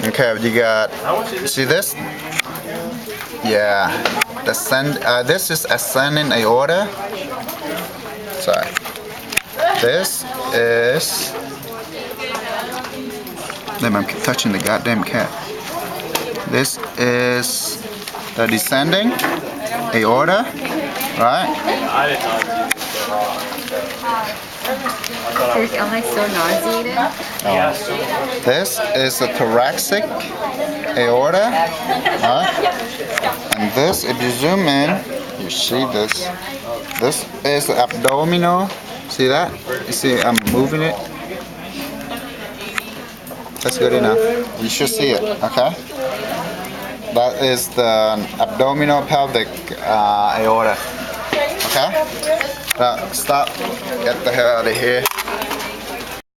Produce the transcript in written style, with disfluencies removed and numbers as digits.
Okay, you got. See this? Yeah. This is ascending aorta. Sorry. This is. Damn, I'm touching the goddamn cat. This is the descending aorta, right? Am I so nauseated? This is the thoracic aorta, right? And this, if you zoom in, you see this. This is the abdominal. See that? You see, I'm moving it. That's good enough. You should see it, okay? That is the abdominal pelvic aorta. Okay? Now, stop. Get the hell out of here.